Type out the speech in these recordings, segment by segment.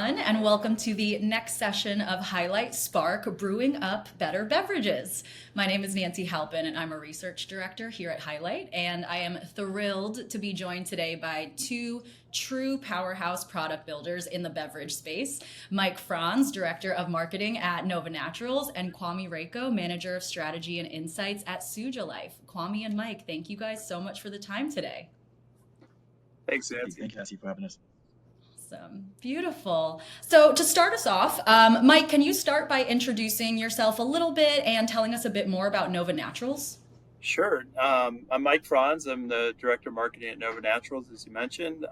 everyone, and welcome to the next session of Highlight Spark Brewing Up Better Beverages. My name is Nancy Halpin, and I'm a research director here at Highlight, and I am thrilled to be joined today by two true powerhouse product builders in the beverage space, Mike Franz, Director of Marketing at Nova Naturals, and Kwame Reiko, Manager of Strategy and Insights at Suja Life. Kwame and Mike, thank you guys so much for the time today. Thanks, Nancy. Thank you, Nancy, for having us. Awesome. Beautiful. So to start us off, Mike, can you start by introducing yourself a little bit and telling us a bit more about Nova Naturals? Sure. I'm Mike Franz. I'm the Director of Marketing at Nova Naturals, as you mentioned.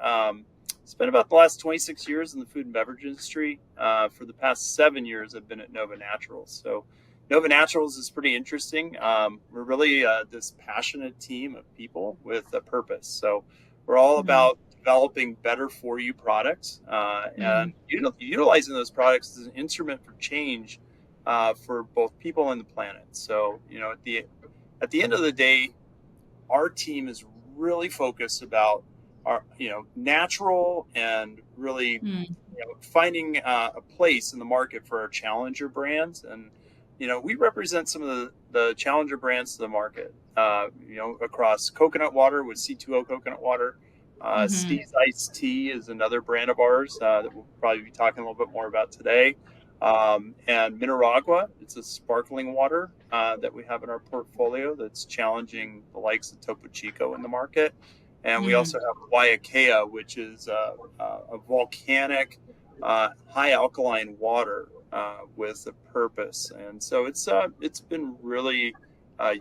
Spent about the last 26 years in the food and beverage industry. For the past 7 years, I've been at Nova Naturals. So Nova Naturals is pretty interesting. We're really this passionate team of people with a purpose. So we're all about developing better for you products and utilizing those products as an instrument for change for both people and the planet. So, at the end of the day, our team is really focused about our, natural and really, finding a place in the market for our challenger brands. And, we represent some of the challenger brands to the market, across coconut water with C2O coconut water. Steve's Iced Tea is another brand of ours that we'll probably be talking a little bit more about today. And Mineragua, it's a sparkling water that we have in our portfolio that's challenging the likes of Topo Chico in the market. And we also have Guayakea, which is a volcanic, high alkaline water with a purpose. And so it's been really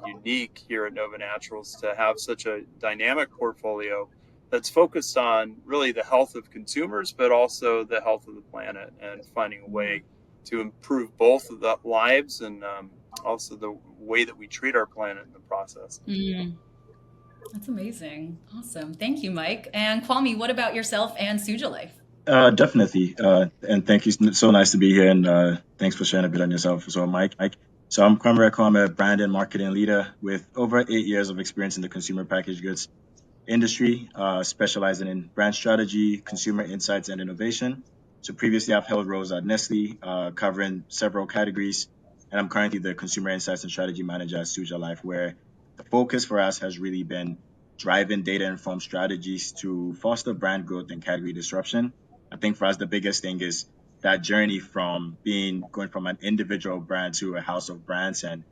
unique here at Nova Naturals to have such a dynamic portfolio that's focused on really the health of consumers, but also the health of the planet and finding a way to improve both of the lives and also the way that we treat our planet in the process. That's amazing. Awesome. Thank you, Mike. And Kwame, what about yourself and Suja Life? Definitely. And thank you. So nice to be here. And thanks for sharing a bit on yourself as well, Mike. So I'm Kwame Reiko. I'm a brand and marketing leader with over 8 years of experience in the consumer packaged goods industry, specializing in brand strategy, consumer insights, and innovation. So previously, I've held roles at Nestle, covering several categories, and I'm currently the consumer insights and strategy manager at Suja Life, where the focus for us has really been driving data-informed strategies to foster brand growth and category disruption. I think for us, the biggest thing is that journey from going from an individual brand to a house of brands, and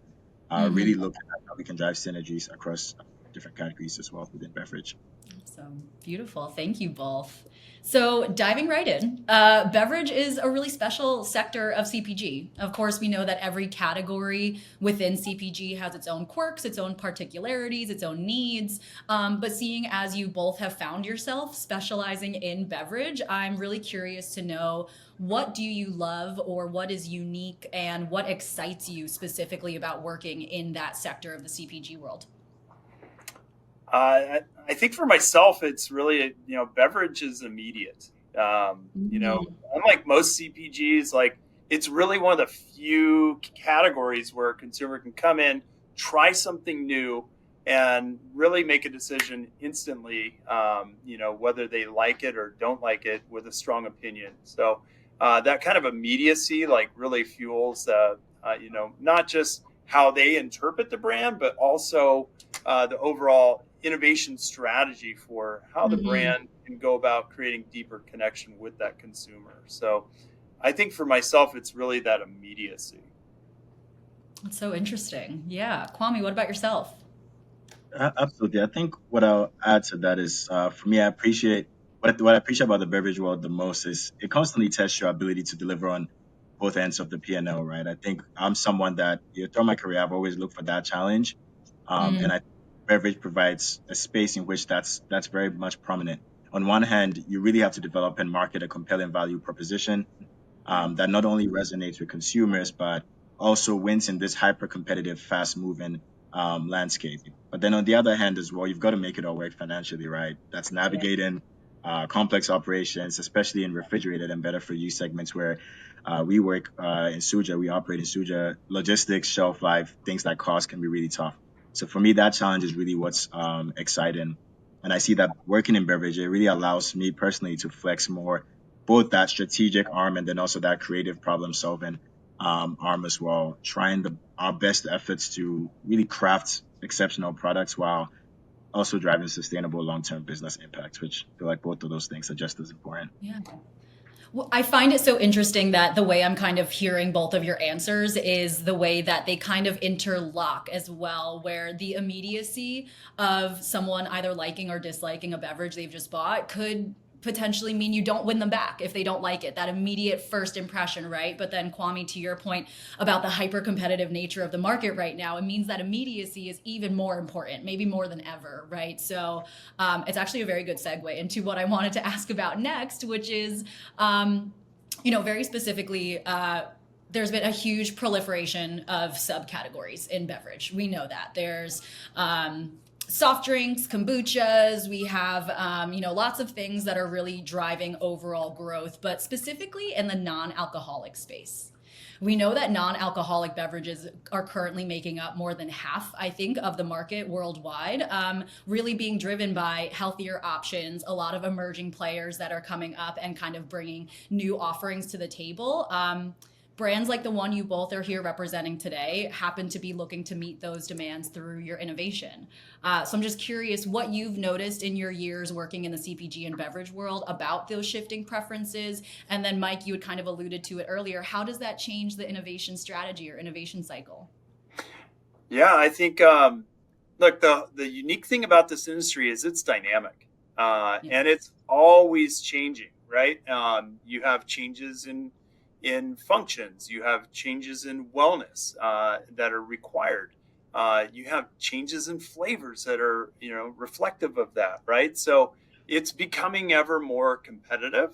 really looking at how we can drive synergies across different categories as well within beverage. Awesome. Beautiful. Thank you both. So diving right in, beverage is a really special sector of CPG. Of course, we know that every category within CPG has its own quirks, its own particularities, its own needs. But seeing as you both have found yourself specializing in beverage, I'm really curious to know, what do you love or what is unique and what excites you specifically about working in that sector of the CPG world? I think for myself, it's really, beverage is immediate. Unlike most CPGs, it's really one of the few categories where a consumer can come in, try something new, and really make a decision instantly, whether they like it or don't like it with a strong opinion. So that kind of immediacy, really fuels, not just how they interpret the brand, but also the overall innovation strategy for how the brand can go about creating deeper connection with that consumer. So I think for myself, it's really that immediacy. That's so interesting. Yeah. Kwame, what about yourself? Absolutely. I think what I'll add to that is, for me, what I appreciate about the beverage world the most is it constantly tests your ability to deliver on both ends of the P&L, right? I think I'm someone that, throughout my career, I've always looked for that challenge. And I beverage provides a space in which that's very much prominent. On one hand, you really have to develop and market a compelling value proposition that not only resonates with consumers, but also wins in this hyper competitive, fast moving landscape. But then on the other hand as well, you've got to make it all work financially, right? That's navigating complex operations, especially in refrigerated and better for you segments where we work in Suja, we operate in Suja. Logistics, shelf life, things like cost can be really tough. So for me, that challenge is really what's exciting. And I see that working in beverage, it really allows me personally to flex more both that strategic arm and then also that creative problem solving arm as well, trying our best efforts to really craft exceptional products while also driving sustainable long-term business impacts, which I feel like both of those things are just as important. Yeah. Well, I find it so interesting that the way I'm kind of hearing both of your answers is the way that they kind of interlock as well, where the immediacy of someone either liking or disliking a beverage they've just bought could potentially mean you don't win them back if they don't like it. That immediate first impression, right? But then, Kwame, to your point about the hyper competitive nature of the market right now, it means that immediacy is even more important, maybe more than ever, right? So it's actually a very good segue into what I wanted to ask about next, which is, very specifically, there's been a huge proliferation of subcategories in beverage. We know that there's soft drinks, kombuchas. We have, lots of things that are really driving overall growth, but specifically in the non-alcoholic space. We know that non-alcoholic beverages are currently making up more than half, I think, of the market worldwide, really being driven by healthier options, a lot of emerging players that are coming up and kind of bringing new offerings to the table. Brands like the one you both are here representing today happen to be looking to meet those demands through your innovation. So I'm just curious what you've noticed in your years working in the CPG and beverage world about those shifting preferences. And then, Mike, you had kind of alluded to it earlier. How does that change the innovation strategy or innovation cycle? Yeah, I think, look, the unique thing about this industry is it's dynamic and it's always changing, right? You have changes in functions, you have changes in wellness that are required. You have changes in flavors that are, reflective of that, right? So it's becoming ever more competitive.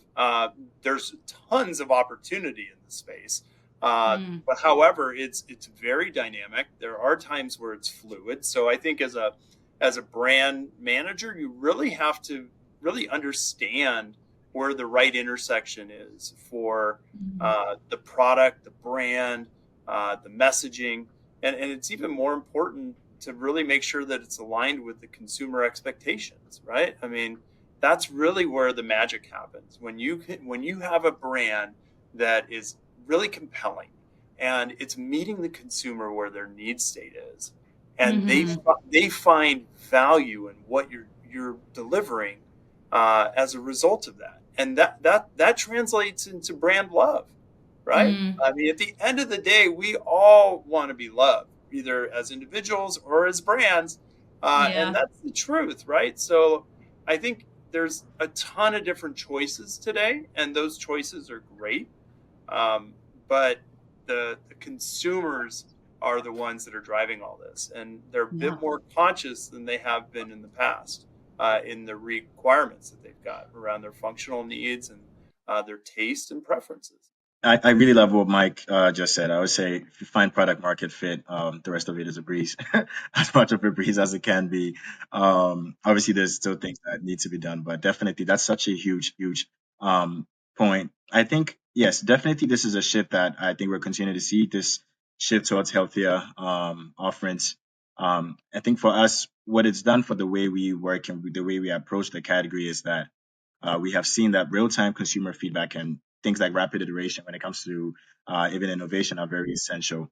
There's tons of opportunity in the space. But however, it's very dynamic. There are times where it's fluid. So I think as a brand manager, you really have to really understand where the right intersection is for the product, the brand, the messaging. And it's even more important to really make sure that it's aligned with the consumer expectations, right? I mean, that's really where the magic happens. When you have a brand that is really compelling and it's meeting the consumer where their need state is, and they find value in what you're delivering as a result of that. And that translates into brand love, right? I mean, at the end of the day, we all want to be loved, either as individuals or as brands. And that's the truth, right? So I think there's a ton of different choices today, and those choices are great. But the consumers are the ones that are driving all this, and they're a bit more conscious than they have been in the past. In the requirements that they've got around their functional needs and their taste and preferences. I really love what Mike just said. I would say if you find product market fit, the rest of it is a breeze, as much of a breeze as it can be. Obviously, there's still things that need to be done, but definitely that's such a huge, huge point. I think, yes, definitely this is a shift that I think we're continuing to see, this shift towards healthier offerings. I think for us, what it's done for the way we work and the way we approach the category is that we have seen that real-time consumer feedback and things like rapid iteration when it comes to even innovation are very essential.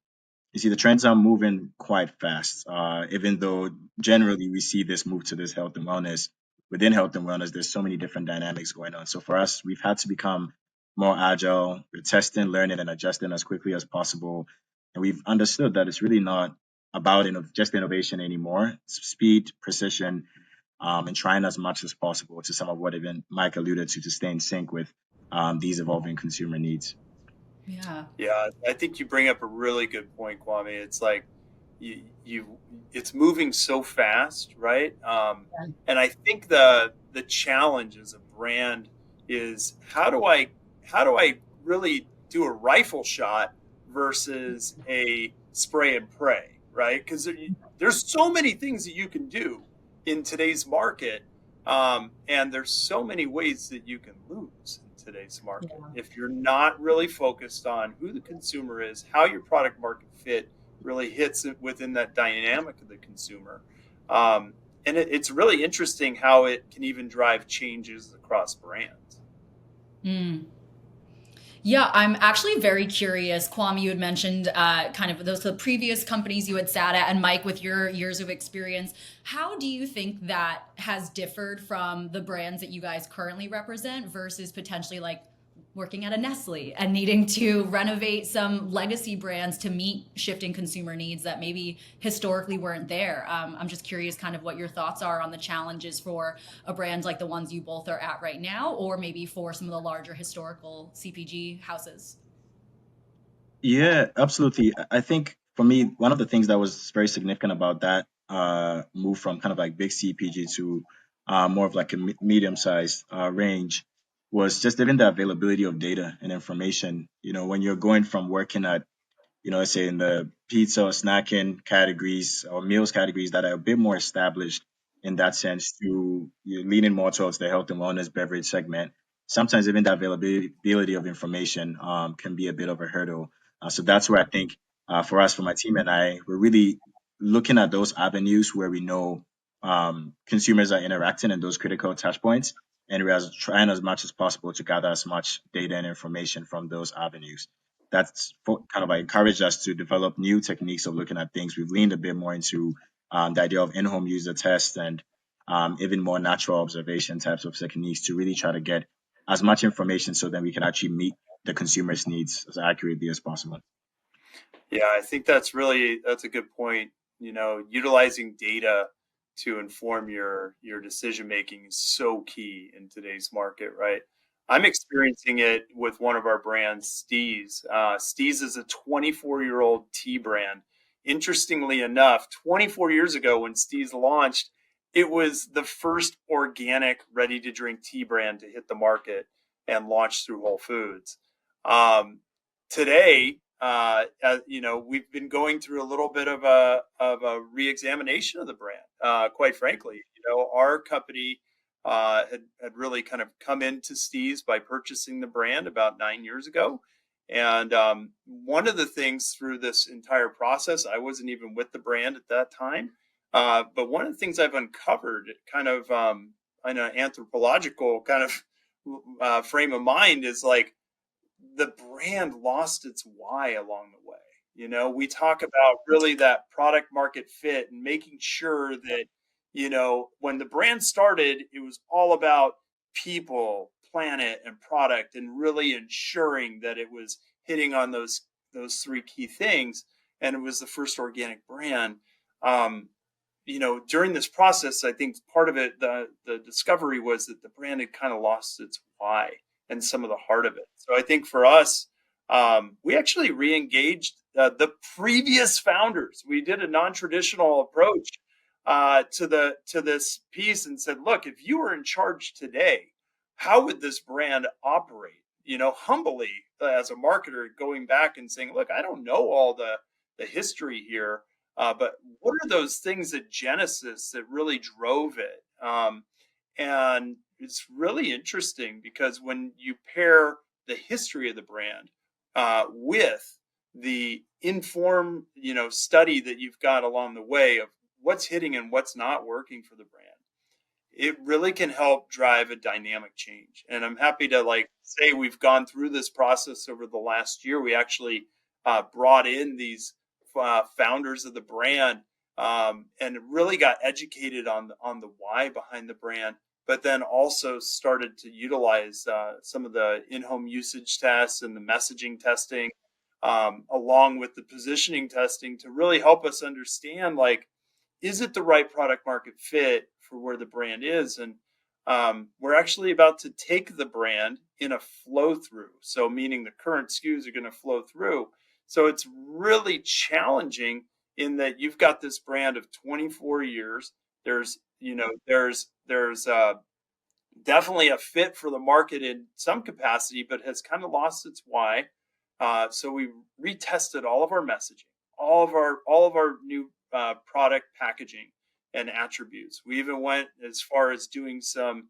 You see, the trends are moving quite fast, even though generally we see this move to this health and wellness. Within health and wellness, there's so many different dynamics going on. So for us, we've had to become more agile. We're testing, learning, and adjusting as quickly as possible. And we've understood that it's really not about just innovation anymore. It's speed, precision, and trying as much as possible to some of what even Mike alluded to stay in sync with these evolving consumer needs. Yeah, I think you bring up a really good point, Kwame. It's like it's moving so fast, right? And I think the challenge as a brand is how do I really do a rifle shot versus a spray and pray, right? Because there's so many things that you can do in today's market, and there's so many ways that you can lose in today's market if you're not really focused on who the consumer is, how your product market fit really hits it within that dynamic of the consumer. And it's really interesting how it can even drive changes across brands. Yeah, I'm actually very curious. Kwame, you had mentioned kind of those the previous companies you had sat at, and Mike, with your years of experience, how do you think that has differed from the brands that you guys currently represent versus potentially like working at a Nestle and needing to renovate some legacy brands to meet shifting consumer needs that maybe historically weren't there? I'm just curious, kind of what your thoughts are on the challenges for a brand like the ones you both are at right now, or maybe for some of the larger historical CPG houses. Yeah, absolutely. I think for me, one of the things that was very significant about that move from kind of like big CPG to more of like a medium-sized range was just even the availability of data and information. You know, when you're going from working at, let's say in the pizza or snacking categories or meals categories that are a bit more established in that sense, to you're leaning more towards the health and wellness beverage segment. Sometimes even the availability of information can be a bit of a hurdle. So that's where I think for us, for my team and I, we're really looking at those avenues where we know consumers are interacting in those critical touch points, and we're trying as much as possible to gather as much data and information from those avenues. That's kind of like encouraged us to develop new techniques of looking at things. We've leaned a bit more into the idea of in-home user tests and even more natural observation types of techniques to really try to get as much information so that we can actually meet the consumer's needs as accurately as possible. Yeah, I think that's a good point. Utilizing data to inform your decision making is so key in today's market, right? I'm experiencing it with one of our brands, Steez. Steez is a 24-year-old tea brand. Interestingly enough, 24 years ago when Steez launched, it was the first organic ready-to-drink tea brand to hit the market and launch through Whole Foods. Today, we've been going through a little bit of a reexamination of the brand. Quite frankly, our company had really kind of come into Steve's by purchasing the brand about 9 years ago. And one of the things through this entire process, I wasn't even with the brand at that time, but one of the things I've uncovered, kind of in an anthropological kind of frame of mind, is like the brand lost its why along the way. We talk about really that product market fit and making sure that, when the brand started, it was all about people, planet, and product, and really ensuring that it was hitting on those three key things. And it was the first organic brand. Um, during this process, I think part of it, the discovery was that the brand had kind of lost its why and some of the heart of it. So I think for us, we actually re-engaged the previous founders. We did a non-traditional approach to this piece and said, look, if you were in charge today, how would this brand operate? Humbly as a marketer, going back and saying, look, I don't know all the history here, but what are those things at Genesis that really drove it? And it's really interesting because when you pair the history of the brand with the informed, study that you've got along the way of what's hitting and what's not working for the brand, it really can help drive a dynamic change. And I'm happy to say we've gone through this process over the last year. We actually brought in these founders of the brand and really got educated on the why behind the brand, but then also started to utilize some of the in-home usage tests and the messaging testing, along with the positioning testing, to really help us understand, is it the right product market fit for where the brand is? And we're actually about to take the brand in a flow through. So meaning the current SKUs are going to flow through. So it's really challenging in that you've got this brand of 24 years. There's definitely a fit for the market in some capacity, but has kind of lost its why. So we retested all of our messaging, all of our new product packaging and attributes. We even went as far as doing some,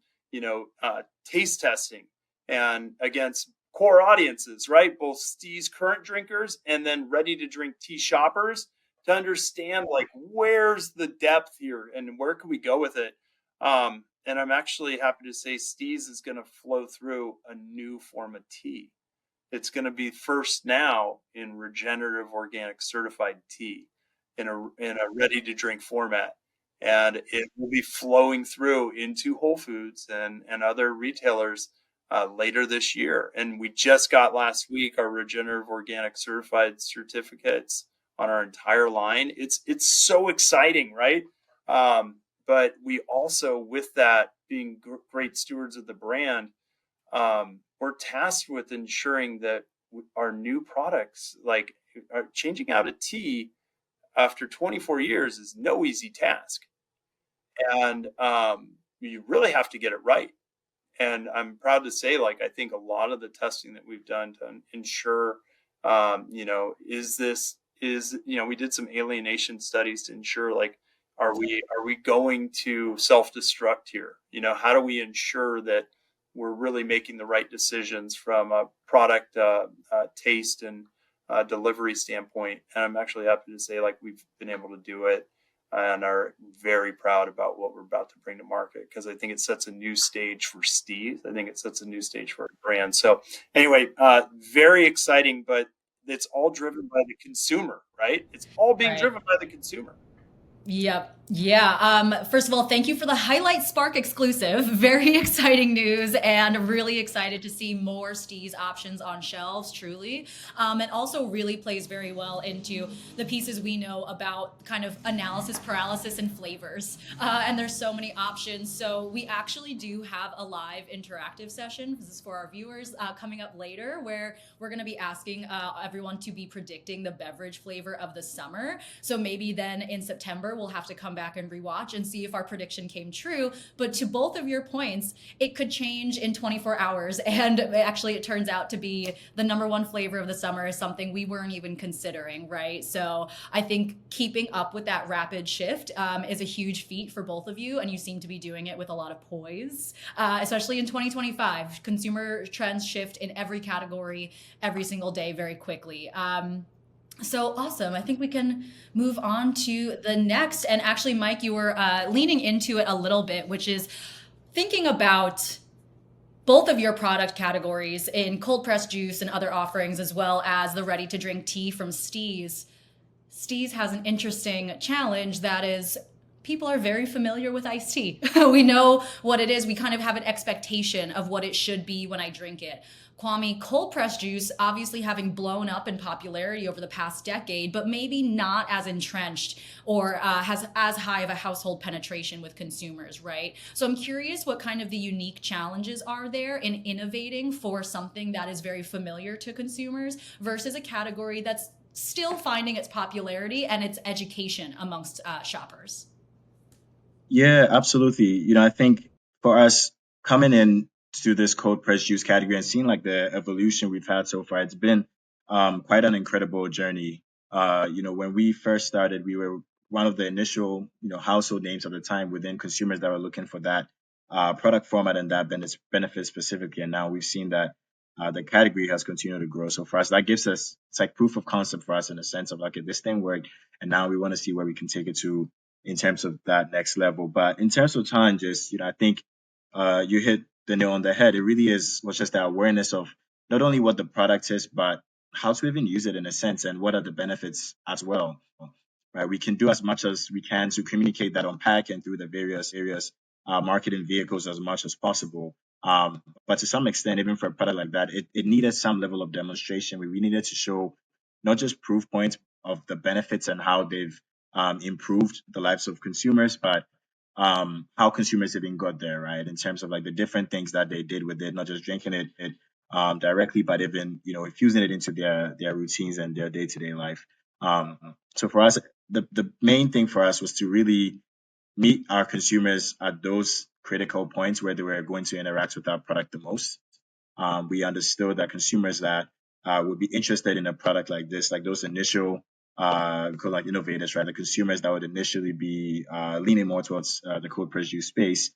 taste testing and against core audiences, right? Both Steve's current drinkers and then ready to drink tea shoppers, to understand where's the depth here and where can we go with it. And I'm actually happy to say Steve's is going to flow through a new form of tea. It's going to be first now in regenerative organic certified tea in a ready to drink format. And it will be flowing through into Whole Foods and other retailers later this year. And we just got last week our regenerative organic certified certificates on our entire line. It's so exciting, right? But we also, with that, being great stewards of the brand, we're tasked with ensuring that our new products, like changing out a tea after 24 years, is no easy task. And you really have to get it right. And I'm proud to say, like, I think a lot of the testing that we've done to ensure, we did some alienation studies to ensure, like, are we going to self-destruct here? How do we ensure that we're really making the right decisions from a product taste and delivery standpoint? And I'm actually happy to say, like, we've been able to do it and are very proud about what we're about to bring to market, because I think it sets a new stage for Steve. I think it sets a new stage for our brand. So anyway, very exciting, but it's all driven by the consumer, right? It's all being Right. driven by the consumer. Yep. Yeah. First of all, thank you for the Highlight Spark exclusive. Very exciting news, and really excited to see more Steez options on shelves, truly. And also really plays very well into the pieces we know about kind of analysis paralysis and flavors. And there's so many options. So we actually do have a live interactive session. This is for our viewers coming up later, where we're going to be asking everyone to be predicting the beverage flavor of the summer. So maybe then in September, we'll have to come back and rewatch and see if our prediction came true. But to both of your points, it could change in 24 hours. And actually, it turns out to be the number one flavor of the summer is something we weren't even considering, right? So I think keeping up with that rapid shift is a huge feat for both of you. And you seem to be doing it with a lot of poise, especially in 2025. Consumer trends shift in every category every single day very quickly. So awesome. I think we can move on to the next. And actually, Mike, you were leaning into it a little bit, which is thinking about both of your product categories in cold pressed juice and other offerings, as well as the ready to drink tea from Steez. Steez has an interesting challenge that is people are very familiar with iced tea. We know what it is. We kind of have an expectation of what it should be when I drink it. Kwame, cold pressed juice obviously having blown up in popularity over the past decade, but maybe not as entrenched or has as high of a household penetration with consumers, right? So I'm curious what kind of the unique challenges are there in innovating for something that is very familiar to consumers versus a category that's still finding its popularity and its education amongst shoppers. Yeah, absolutely. I think for us coming in to this cold pressed juice category and seeing like the evolution we've had so far, it's been quite an incredible journey. When we first started, we were one of the initial, household names at the time within consumers that were looking for that product format and that benefit specifically. And now we've seen that the category has continued to grow. So for us, that gives us, it's like proof of concept for us in the sense of like, if this thing worked, and now we want to see where we can take it to in terms of that next level. But in terms of challenges, I think you hit the nail on the head. It really was just the awareness of not only what the product is, but how to even use it in a sense and what are the benefits as well. Right? We can do as much as we can to communicate that on pack and through the various areas, marketing vehicles as much as possible. But to some extent, even for a product like that, it needed some level of demonstration. We needed to show not just proof points of the benefits and how they've improved the lives of consumers, but how consumers even got there, right? In terms of like the different things that they did with it, not just drinking it directly, but even infusing it into their routines and their day to day life. So for us, the main thing for us was to really meet our consumers at those critical points where they were going to interact with our product the most. We understood that consumers that would be interested in a product like this, like those initial we call like innovators, right? The consumers that would initially be leaning more towards the cold press juice space.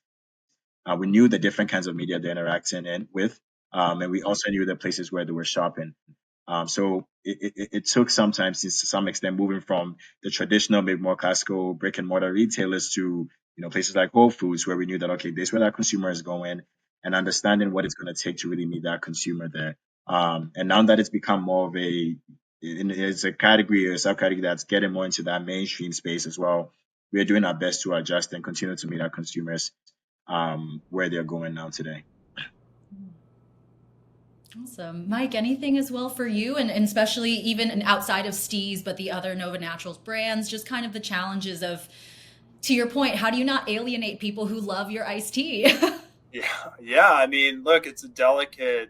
We knew the different kinds of media they're interacting with, and we also knew the places where they were shopping. So it took sometimes, to some extent, moving from the traditional, maybe more classical brick and mortar retailers to places like Whole Foods, where we knew that okay, this is where that consumer is going, and understanding what it's going to take to really meet that consumer there. And now that it's become more of it's a category or a subcategory that's getting more into that mainstream space as well. We are doing our best to adjust and continue to meet our consumers where they're going now today. Awesome. Mike, anything as well for you, and especially even outside of Steez, but the other Nova Naturals brands, just kind of the challenges of, to your point, how do you not alienate people who love your iced tea? Yeah. I mean, look, it's a delicate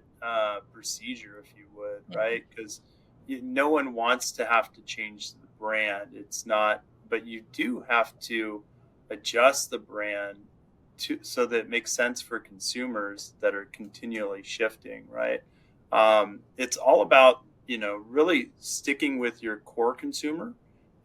procedure, if you would, Yeah. right? Because no one wants to have to change the brand. It's not, but you do have to adjust the brand to so that it makes sense for consumers that are continually shifting, right? It's all about really sticking with your core consumer,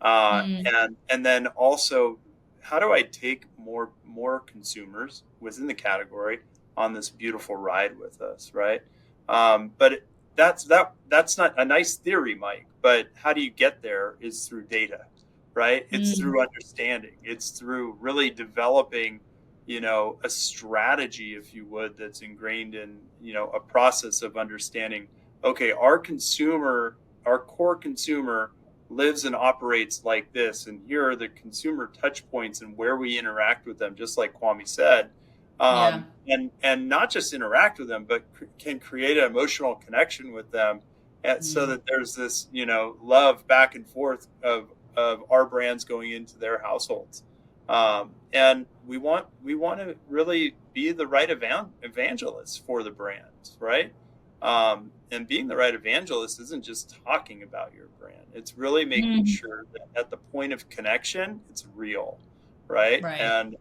Mm, and then also how do I take more consumers within the category on this beautiful ride with us, right? But that's not a nice theory, Mike. But how do you get there is through data, right? It's mm, through understanding. It's through really developing, a strategy, if you would, that's ingrained in, a process of understanding. Okay, our core consumer lives and operates like this, and here are the consumer touch points and where we interact with them, just like Kwame said, yeah. and not just interact with them, but can create an emotional connection with them, so Mm, that there's this love back and forth of our brands going into their households, and we want to really be the right evangelist for the brands, right? And being the right evangelist isn't just talking about your brand. It's really making mm, sure that at the point of connection, it's real, right? right. And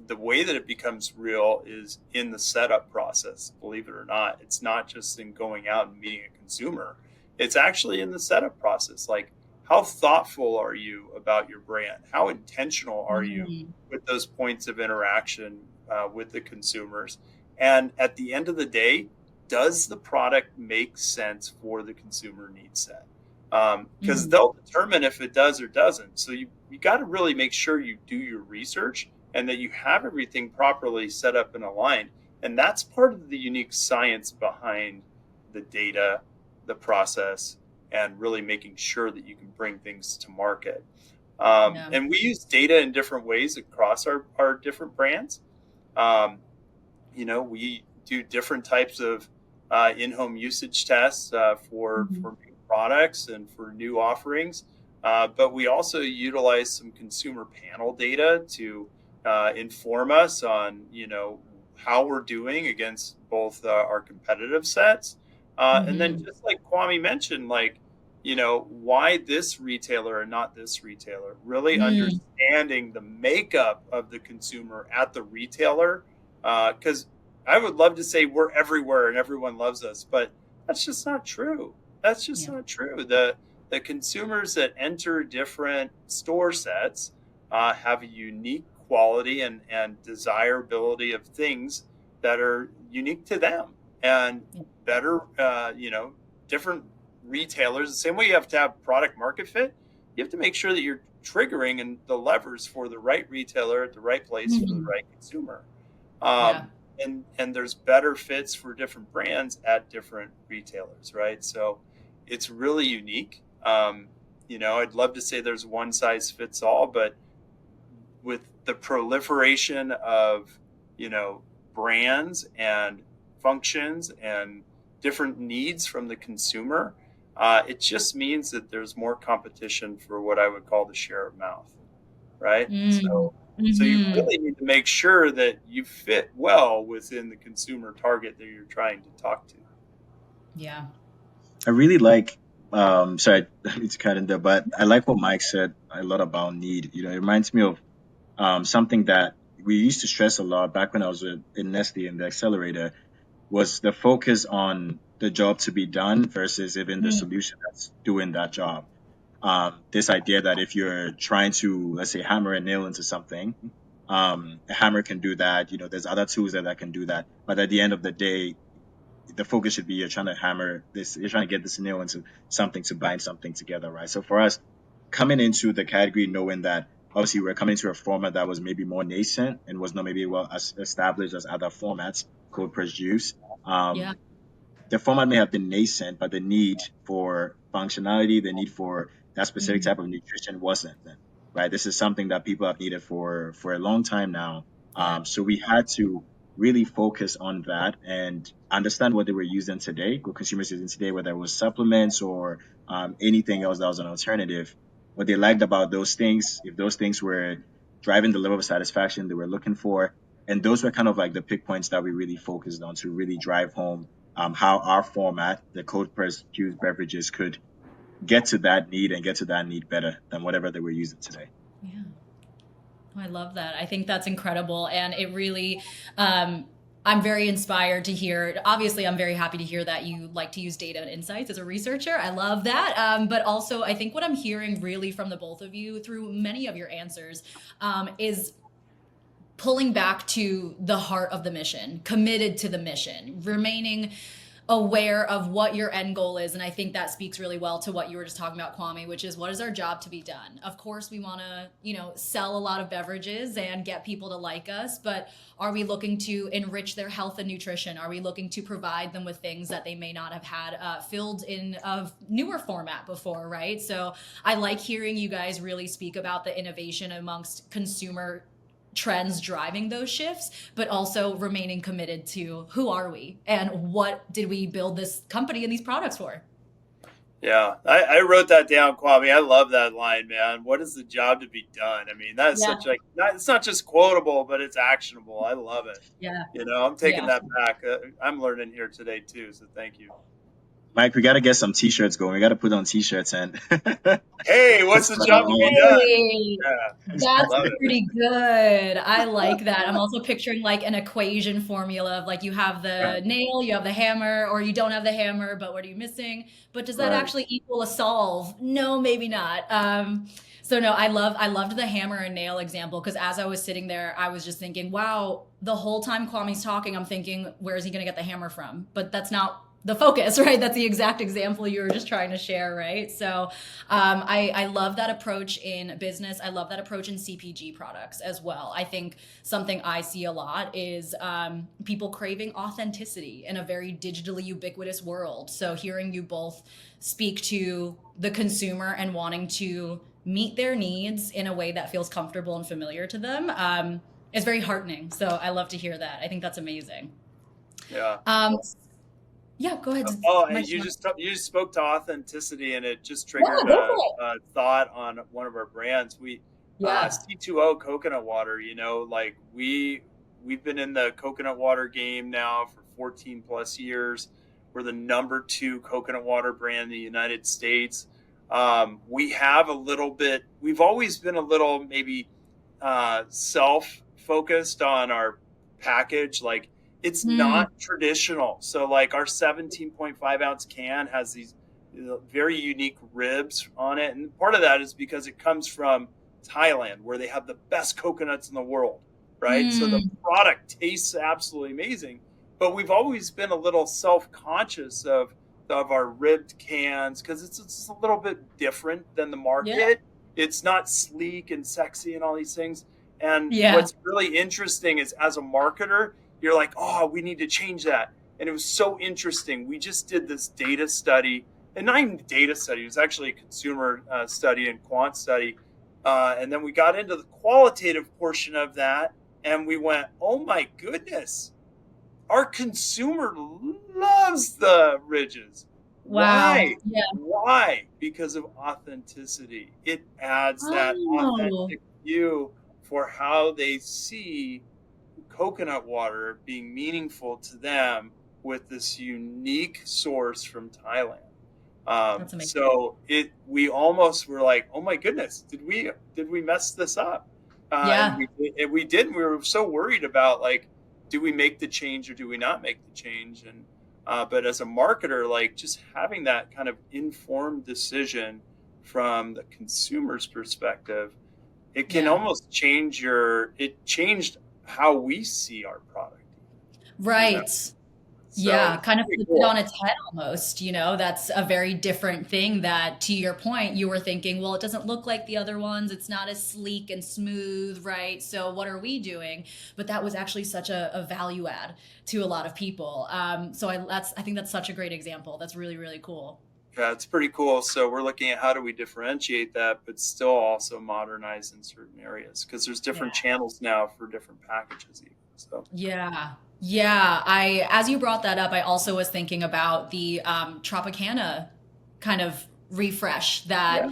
the way that it becomes real is in the setup process, believe it or not. It's not just in going out and meeting a consumer. It's actually in the setup process. Like, how thoughtful are you about your brand? How intentional are you Mm, with those points of interaction with the consumers? And at the end of the day, does the product make sense for the consumer need set? Because mm, they'll determine if it does or doesn't. So you got to really make sure you do your research and that you have everything properly set up and aligned. And that's part of the unique science behind the data, the process, and really making sure that you can bring things to market. yeah. And we use data in different ways across our different brands. Um, we do different types of in-home usage tests Mhm. for new products and for new offerings. But we also utilize some consumer panel data to inform us on, how we're doing against both our competitive sets. And then Mhm. just like Kwame mentioned, like, why this retailer and not this retailer, really Mm, understanding the makeup of the consumer at the retailer. Because I would love to say we're everywhere and everyone loves us, but that's just not true. That's just yeah. not true. The consumers that enter different store sets have a unique quality and desirability of things that are unique to them, and Yeah. better, different retailers. The same way you have to have product market fit, you have to make sure that you're triggering and the levers for the right retailer at the right place for the Mhm. right consumer. Yeah. And there's better fits for different brands at different retailers, right? So it's really unique. I'd love to say there's one size fits all, but with the proliferation of, you know, brands and functions and different needs from the consumer, it just means that there's more competition for what I would call the share of mouth, right? Mm, So you mhm. really need to make sure that you fit well within the consumer target that you're trying to talk to. Yeah. I really like, sorry, I need to cut in there, but I like what Mike said a lot about need. It reminds me of something that we used to stress a lot back when I was in Nestle in the accelerator was the focus on the job to be done versus even the Mm, solution that's doing that job. This idea that if you're trying to, let's say, hammer a nail into something, a hammer can do that. There's other tools that can do that. But at the end of the day, the focus should be you're trying to hammer this, you're trying to get this nail into something to bind something together, right? So for us, coming into the category, knowing that obviously we're coming to a format that was maybe more nascent and was not maybe well as established as other formats, cold press juice. yeah. Um, the format may have been nascent, but the need for functionality, the need for that specific Mhm. type of nutrition wasn't then, right? This is something that people have needed for a long time now. Yeah. So we had to really focus on that and understand what they were using today, what consumers using today, whether it was supplements or anything else that was an alternative. What they liked about those things, if those things were driving the level of satisfaction they were looking for, and those were kind of like the pick points that we really focused on to really drive home how our format, the cold pressed juice beverages, could get to that need and get to that need better than whatever they were using today. Yeah. I love that. I think that's incredible. And it really, I'm very inspired to hear. Obviously, I'm very happy to hear that you like to use data and insights as a researcher. I love that. But also, I think what I'm hearing really from the both of you through many of your answers is pulling back to the heart of the mission, committed to the mission, remaining aware of what your end goal is. And I think that speaks really well to what you were just talking about, Kwame, which is what is our job to be done? Of course, we want to, sell a lot of beverages and get people to like us, but are we looking to enrich their health and nutrition? Are we looking to provide them with things that they may not have had filled in a newer format before, right? So I like hearing you guys really speak about the innovation amongst consumer trends driving those shifts, but also remaining committed to who are we and what did we build this company and these products for? Yeah, I wrote that down, Kwame. I love that line, man. What is the job to be done? I mean, that's Yeah, such like it's not just quotable, but it's actionable. I love it. yeah, I'm taking yeah. that back. I'm learning here today too, so thank you. Mike, we got to get some t-shirts going. We got to put on t-shirts and Hey, what's the job to be done? Hey, Yeah, that's love it. pretty good. I like that. I'm also picturing like an equation formula of like you have the right, nail, you have the hammer, or you don't have the hammer, but what are you missing? But does that right. actually equal a solve? No, maybe not. So no, I loved the hammer and nail example because as I was sitting there, I was just thinking, wow, the whole time Kwame's talking, I'm thinking, where is he going to get the hammer from? But that's not the focus, right? That's the exact example you were just trying to share, right? So I love that approach in business. I love that approach in CPG products as well. I think something I see a lot is people craving authenticity in a very digitally ubiquitous world. So hearing you both speak to the consumer and wanting to meet their needs in a way that feels comfortable and familiar to them is very heartening. So I love to hear that. I think that's amazing. Yeah. Yeah, go ahead. Oh, and Mike, you just spoke to authenticity, and it just yeah, triggered go for it. a thought on one of our brands. We Yeah. C2O coconut water. Like we've been in the coconut water game now for 14 plus years. We're the #2 coconut water brand in the United States. We have a little bit. We've always been a little maybe self focused on our package, like. It's Mm, not traditional. So like our 17.5 ounce can has these very unique ribs on it. And part of that is because it comes from Thailand where they have the best coconuts in the world, right? So the mm, product tastes absolutely amazing, but we've always been a little self-conscious of our ribbed cans because it's a little bit different than the yeah. market. It's not sleek and sexy and all these things. And Yeah. what's really interesting is as a marketer, you're like, oh, we need to change that. And it was so interesting. We just did this data study, and not even data study, it was actually a consumer study and quant study. And then we got into the qualitative portion of that, and we went, oh my goodness, our consumer loves the ridges. Wow. Why? Yeah. Why? Because of authenticity. It adds that Oh, authentic view for how they see coconut water being meaningful to them with this unique source from Thailand. that's amazing. So we almost were like, oh my goodness, did we mess this up? And Yeah. we didn't. We were so worried about like, do we make the change or do we not make the change? And but as a marketer, like just having that kind of informed decision from the consumer's perspective, it can Yeah. almost it changed how we see our product. You know, Right. So Yeah, it's kind of pretty flip it cool. on its head almost, you know, that's a very different thing that to your point, you were thinking, well, it doesn't look like the other ones. It's not as sleek and smooth, right? So what are we doing? But that was actually such a value add to a lot of people. I think that's such a great example. That's really, really cool. Yeah, it's pretty cool. So we're looking at how do we differentiate that, but still also modernize in certain areas because there's Yeah. different channels now for different packages even. So Yeah. Yeah. As you brought that up, I also was thinking about the Tropicana kind of refresh yeah,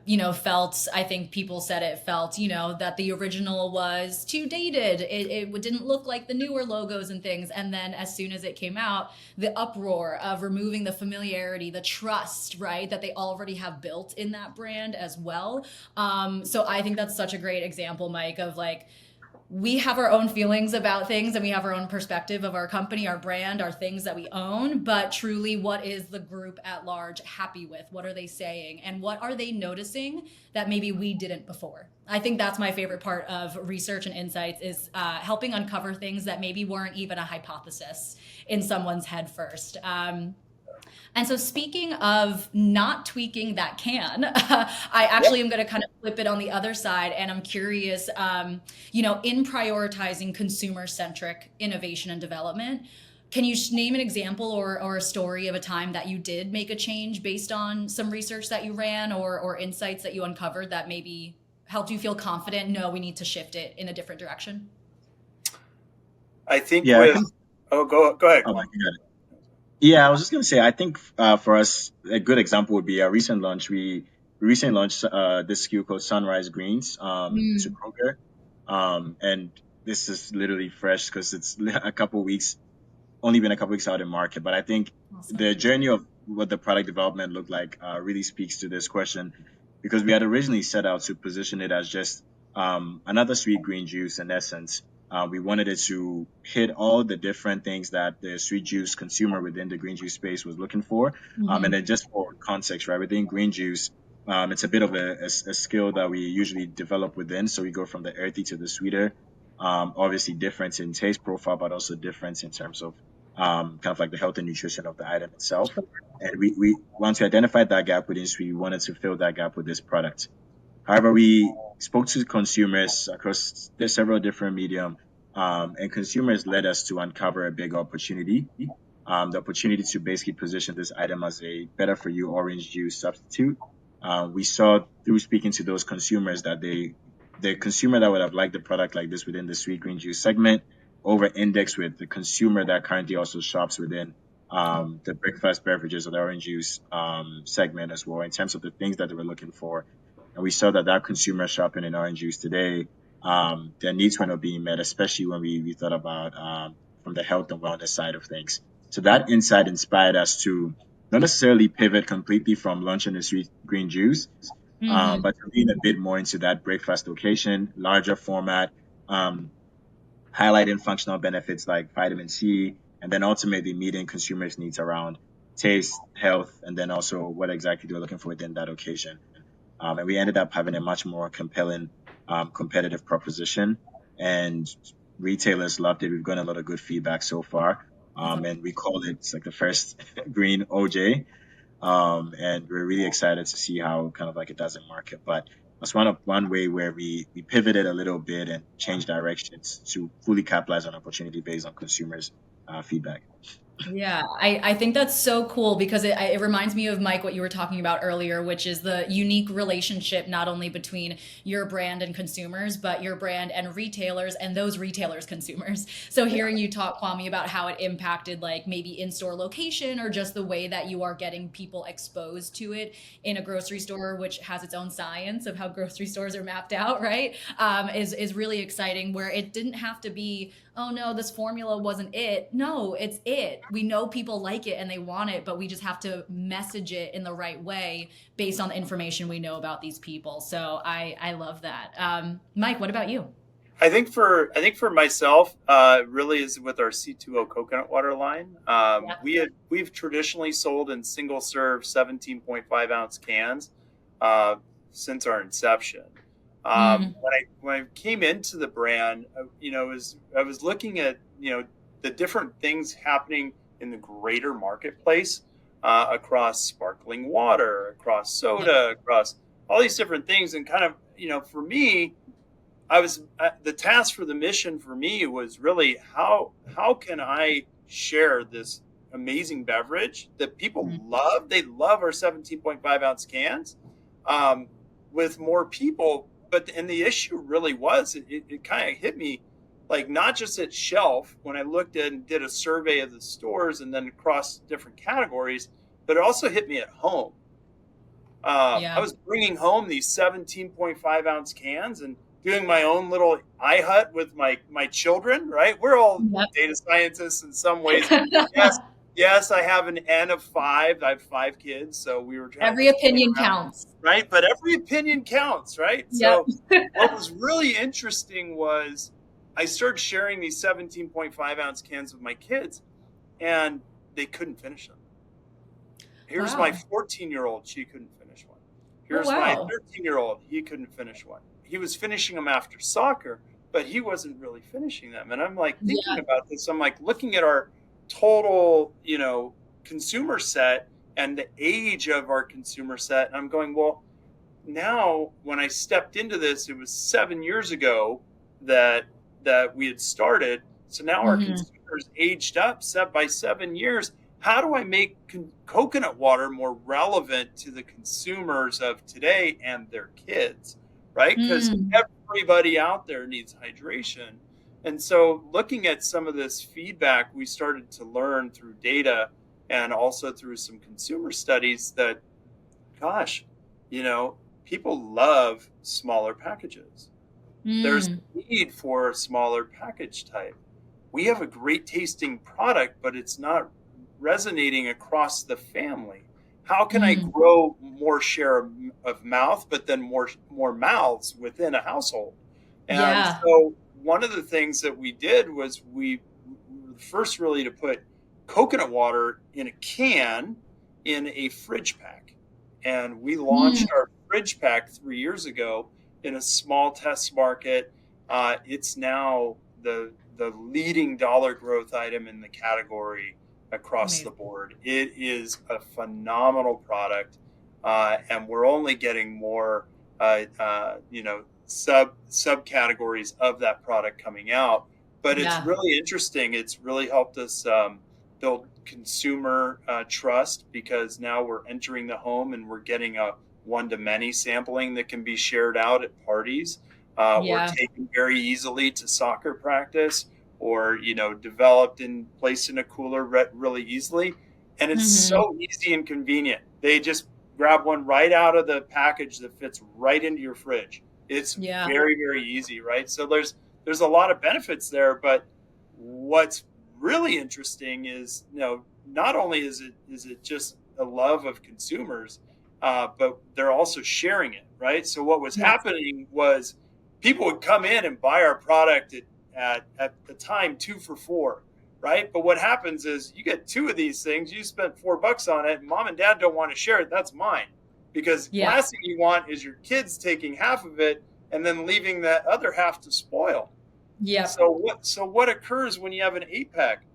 that, felt, I think people said it felt, that the original was too dated. It didn't look like the newer logos and things. And then as soon as it came out, the uproar of removing the familiarity, the trust, right, that they already have built in that brand as well. So I think that's such a great example, Mike, of like, we have our own feelings about things and we have our own perspective of our company, our brand, our things that we own. But truly, what is the group at large happy with? What are they saying? And what are they noticing that maybe we didn't before? I think that's my favorite part of research and insights is helping uncover things that maybe weren't even a hypothesis in someone's head first. And so, speaking of not tweaking that can, I yep. actually am going to kind of flip it on the other side. And I'm curious, in prioritizing consumer centric innovation and development, can you name an example or a story of a time that you did make a change based on some research that you ran or insights that you uncovered that maybe helped you feel confident? No, we need to shift it in a different direction. I think Yeah, I with think. go ahead, Oh, Kwame. you got it. Yeah, I was just gonna say, I think for us, a good example would be our recent launch. We recently launched this SKU called Sunrise Greens to Mm, Kroger, and this is literally fresh because it's a couple weeks, only been a couple weeks out in market. But I think awesome. the journey of what the product development looked like really speaks to this question because we had originally set out to position it as just another sweet green juice in essence. We wanted it to hit all the different things that the sweet juice consumer within the green juice space was looking for. And then Hmm. just for context, right, within green juice, it's a bit of a skill that we usually develop within. So we go from the earthy to the sweeter. Obviously, difference in taste profile, but also difference in terms of kind of like the health and nutrition of the item itself. And we once we identified that gap within sweet, we wanted to fill that gap with this product. However, we spoke to consumers across several different medium, and consumers led us to uncover a big opportunity. The opportunity to basically position this item as a better for you orange juice substitute. We saw through speaking to those consumers that the consumer that would have liked the product like this within the sweet green juice segment over index with the consumer that currently also shops within the breakfast beverages or the orange juice segment as well in terms of the things that they were looking for, and we saw that consumer shopping in orange juice today, their needs were not being met, especially when we thought about from the health and wellness side of things. So that insight inspired us to not necessarily pivot completely from launching the sweet green juice, Hmm. but to lean a bit more into that breakfast occasion, larger format, um, highlighting functional benefits like vitamin C, and then ultimately meeting consumers' needs around taste, health, and then also what exactly they're looking for within that occasion. And we ended up having a much more compelling, competitive proposition. And retailers loved it. We've gotten a lot of good feedback so far. That's And we call it it's like the first green OJ. And we're really excited to see how kind of like it does in market. But that's one way where we pivoted a little bit and changed directions to fully capitalize on opportunity based on consumers' feedback. Yeah, I think that's so cool because it reminds me of Mike, what you were talking about earlier, which is the unique relationship not only between your brand and consumers, but your brand and retailers and those retailers' consumers. So Yeah. hearing you talk, Kwame, about how it impacted like maybe in-store location or just the way that you are getting people exposed to it in a grocery store, which has its own science of how grocery stores are mapped out, right? Is really exciting where it didn't have to be, oh no, this formula wasn't it. No, it's it. We know people like it and they want it, but we just have to message it in the right way based on the information we know about these people. So I love that. Mike, what about you? I think for myself, really is with our C2O coconut water line. Yeah. We've traditionally sold in single serve 17.5 ounce cans since our inception. Mm, When I came into the brand, I was looking at the different things happening in the greater marketplace across sparkling water, across soda, across all these different things. And kind of, for me, the task for the mission for me was really how can I share this amazing beverage that people love? They love our 17.5 ounce cans with more people. And the issue really was it kind of hit me, like, not just at shelf when I looked at and did a survey of the stores and then across different categories, but it also hit me at home. I was bringing home these 17.5 ounce cans and doing my own little iHut with my children, right? We're all data scientists in some ways. Yes, I have an N of 5. I have 5 kids, so we were trying every opinion counts, right? But every opinion counts, right? So what was really interesting was I started sharing these 17.5 ounce cans with my kids, and they couldn't finish them. Here's my 14-year-old, she couldn't finish one. Here's my 13-year-old, he couldn't finish one. He was finishing them after soccer, but he wasn't really finishing them. And I'm like thinking about this. I'm like looking at our total, consumer set and the age of our consumer set. And I'm going, well, now when I stepped into this, it was 7 years ago that we had started. So now our consumers aged up by 7 years. How do I make coconut water more relevant to the consumers of today and their kids, right? Because everybody out there needs hydration. And so looking at some of this feedback, we started to learn through data and also through some consumer studies that, gosh, people love smaller packages. There's a need for a smaller package type. We have a great tasting product, but it's not resonating across the family. How can I grow more share of mouth, but then more mouths within a household? And so one of the things that we did was we were the first really to put coconut water in a can in a fridge pack. And we launched our fridge pack 3 years ago in a small test market. It's now the leading dollar growth item in the category across the board. It is a phenomenal product, and we're only getting more, subcategories of that product coming out. But it's really interesting. It's really helped us build consumer trust, because now we're entering the home and we're getting a one-to-many sampling that can be shared out at parties. Or taken very easily to soccer practice, or developed and placed in a cooler really easily. And it's so easy and convenient. They just grab one right out of the package that fits right into your fridge. It's very, very easy, right? So there's a lot of benefits there. But what's really interesting is, not only is it just a love of consumers, but they're also sharing it, right? So what was happening was people would come in and buy our product at the time 2 for $4, right? But what happens is you get 2 of these things, you spent $4 on it, and mom and dad don't want to share it. That's mine. Because last thing you want is your kids taking half of it and then leaving that other half to spoil. Yeah. So what occurs when you have an 8-pack?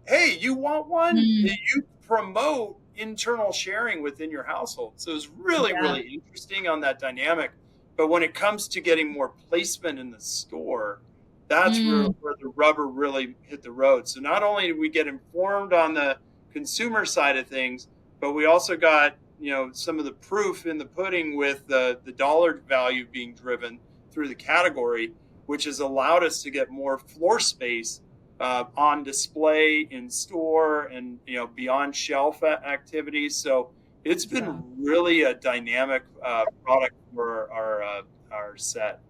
Hey, you want one? You promote internal sharing within your household. So it's really, really interesting on that dynamic. But when it comes to getting more placement in the store, that's where the rubber really hit the road. So not only did we get informed on the consumer side of things, but we also got, some of the proof in the pudding with the dollar value being driven through the category, which has allowed us to get more floor space on display in store and, beyond shelf activities. So it's been really a dynamic product for our set.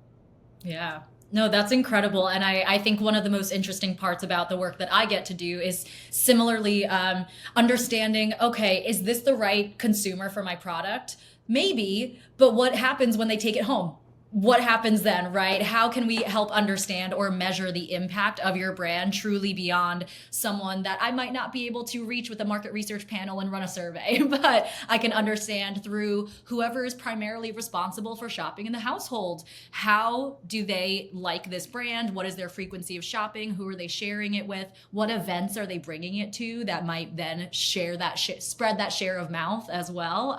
Yeah. No, that's incredible. And I think one of the most interesting parts about the work that I get to do is similarly understanding, okay, is this the right consumer for my product? Maybe, but what happens when they take it home? what happens then, right? How can we help understand or measure the impact of your brand truly beyond someone that I might not be able to reach with a market research panel and run a survey, but I can understand through whoever is primarily responsible for shopping in the household. How do they like this brand? What is their frequency of shopping? Who are they sharing it with? What events are they bringing it to that might then share that spread that share of mouth as well?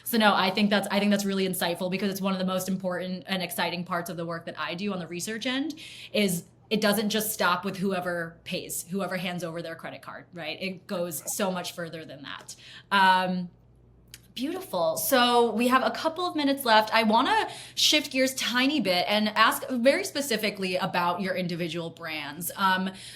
So no, I think that's really insightful because it's one of the most important and exciting parts of the work that I do on the research end is it doesn't just stop with whoever pays, whoever hands over their credit card, right? It goes so much further than that. Beautiful. So we have a couple of minutes left. I want to shift gears tiny bit and ask very specifically about your individual brands.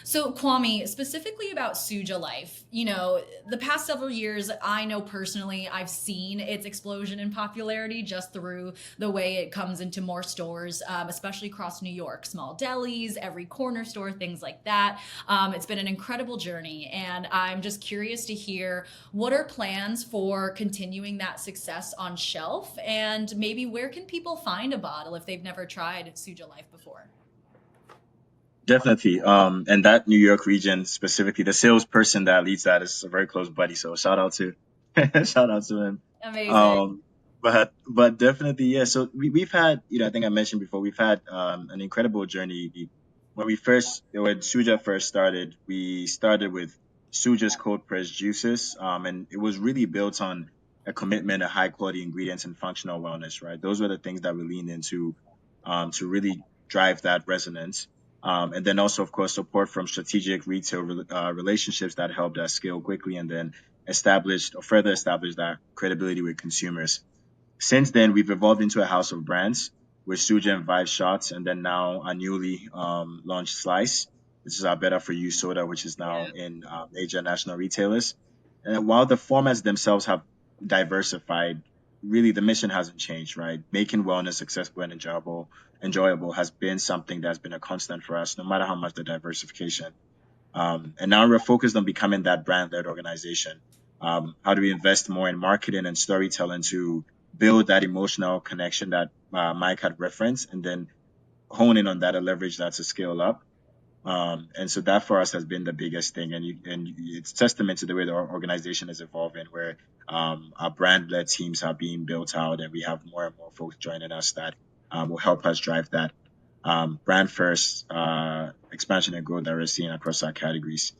So Kwame, specifically about Suja Life, the past several years, I know personally, I've seen its explosion in popularity just through the way it comes into more stores, especially across New York, small delis, every corner store, things like that. It's been an incredible journey, and I'm just curious to hear what are plans for continuing that success on shelf, and maybe where can people find a bottle if they've never tried Suja Life before? Definitely. And that New York region specifically, the salesperson that leads that is a very close buddy. So shout out to shout out to him. Amazing. Um, but definitely, yeah. So we've had, I think I mentioned before, we've had an incredible journey. When Suja first started, we started with Suja's cold pressed juices, and it was really built on a commitment to high quality ingredients and functional wellness. Right, those were the things that we leaned into to really drive that resonance. And then also, of course, support from strategic retail relationships that helped us scale quickly and then further establish that credibility with consumers. Since then, we've evolved into a house of brands with Suja and Vibe Shots, and then now our newly launched Slice. This is our Better For You soda, which is now in major national retailers. And while the formats themselves have diversified, really the mission hasn't changed, right? Making wellness accessible and enjoyable has been something that's been a constant for us, no matter how much the diversification. And now we're focused on becoming that brand-led organization. How do we invest more in marketing and storytelling to build that emotional connection that Mike had referenced, and then hone in on that and leverage that to scale up. And so that for us has been the biggest thing, and it's testament to the way the organization is evolving, where our brand-led teams are being built out, and we have more and more folks joining us that will help us drive that brand first expansion and growth that we're seeing across our categories.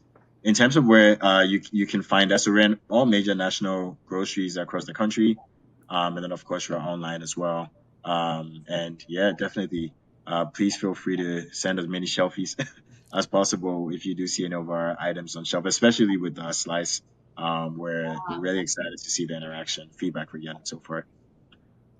In terms of where you can find us, so we're in all major national groceries across the country, and then of course we're online as well. And yeah, definitely, please feel free to send as many shelfies as possible if you do see any of our items on shelf, especially with Slice, where we're really excited to see the interaction, feedback we're getting so far.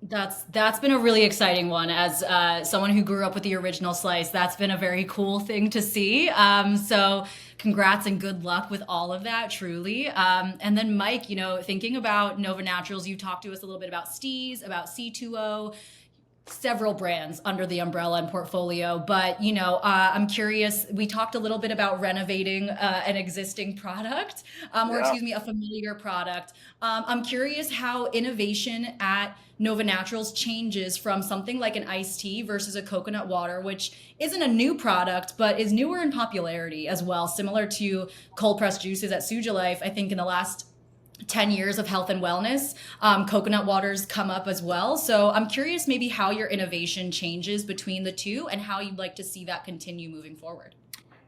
That's been a really exciting one. As someone who grew up with the original Slice, that's been a very cool thing to see. So congrats and good luck with all of that, truly. And then Mike, thinking about Nova Naturals, you talked to us a little bit about Steez, about C2O, several brands under the umbrella and portfolio. But I'm curious, we talked a little bit about renovating an existing product, or Yeah. excuse me, a familiar product. I'm curious how innovation at Nova Naturals changes from something like an iced tea versus a coconut water, which isn't a new product but is newer in popularity as well, similar to cold pressed juices at Suja Life. I think in the last 10 years of health and wellness, coconut waters come up as well. So I'm curious maybe how your innovation changes between the two and how you'd like to see that continue moving forward.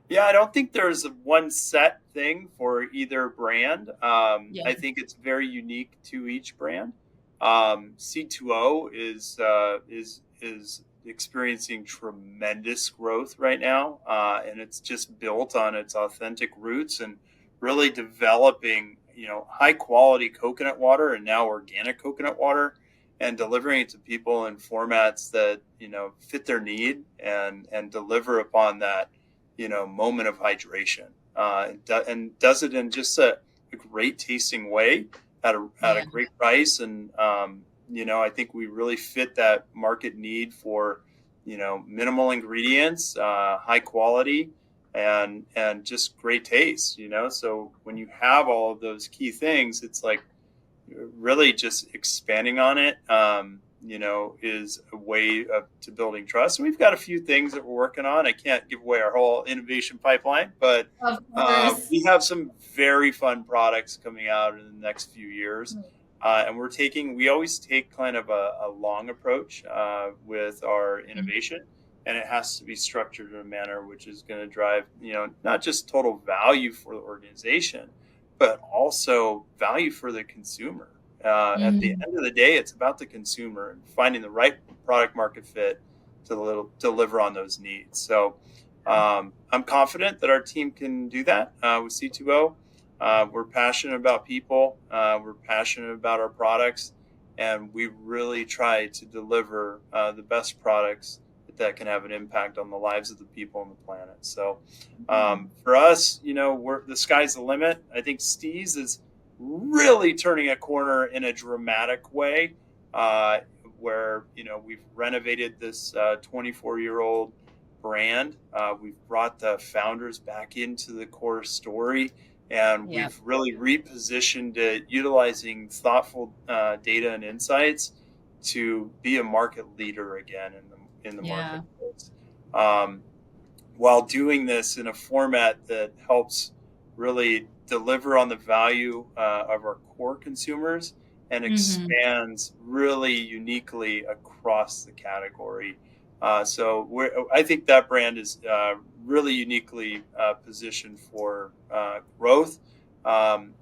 Yeah, I don't think there's one set thing for either brand. Yeah. I think it's very unique to each brand. C2O is experiencing tremendous growth right now, and it's just built on its authentic roots and really developing high quality coconut water and now organic coconut water, and delivering it to people in formats that fit their need and deliver upon that moment of hydration, and does it in just a great tasting way at Yeah. a great price. And I think we really fit that market need for minimal ingredients, high quality, and just great taste. So when you have all of those key things, it's like really just expanding on it. is a way to building trust. And we've got a few things that we're working on. I can't give away our whole innovation pipeline, but Of course. we have some very fun products coming out in the next few years. And we always take kind of a long approach with our innovation, and it has to be structured in a manner which is going to drive, not just total value for the organization, but also value for the consumer. At the end of the day, it's about the consumer and finding the right product market fit to deliver on those needs. So I'm confident that our team can do that with C2O. We're passionate about people. We're passionate about our products, and we really try to deliver the best products that can have an impact on the lives of the people on the planet. So for us, the sky's the limit. I think Steez is really turning a corner in a dramatic way, where we've renovated this 24-year-old brand. We've brought the founders back into the core story, and we've really repositioned it, utilizing thoughtful data and insights to be a market leader again in the marketplace, while doing this in a format that helps really deliver on the value of our core consumers and expands really uniquely across the category. So I think that brand is really uniquely positioned for growth.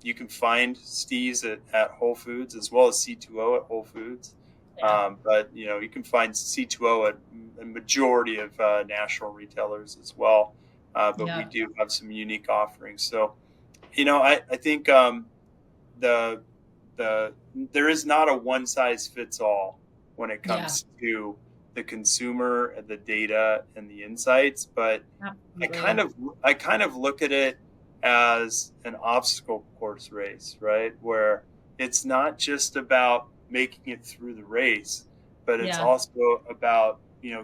You can find Steez at Whole Foods as well as C2O at Whole Foods. But you can find C2O at a majority of national retailers as well. But we do have some unique offerings. So, I think there is not a one size fits all when it comes to the consumer and the data and the insights. But I kind of look at it as an obstacle course race, right? Where it's not just about making it through the race, but it's also about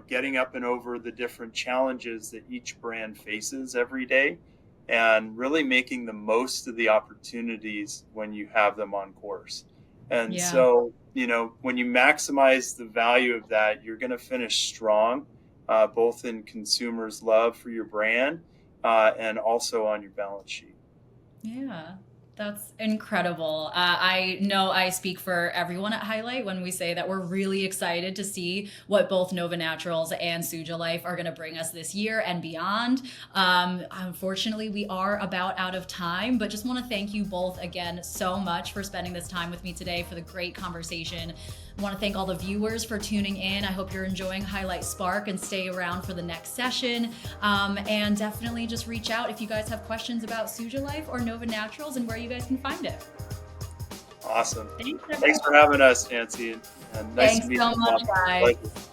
getting up and over the different challenges that each brand faces every day, and really making the most of the opportunities when you have them on course. And so when you maximize the value of that, you're going to finish strong, both in consumers' love for your brand and also on your balance sheet. That's incredible. I know I speak for everyone at Highlight when we say that we're really excited to see what both Nova Naturals and Suja Life are going to bring us this year and beyond. Unfortunately, we are about out of time, but just want to thank you both again so much for spending this time with me today, for the great conversation. I want to thank all the viewers for tuning in. I hope you're enjoying Highlight Spark and stay around for the next session. And definitely just reach out if you guys have questions about Suja Life or Nova Naturals and where you guys can find it. Awesome. Thanks for having us, Nancy. And nice to meet you. Thanks so much, guys.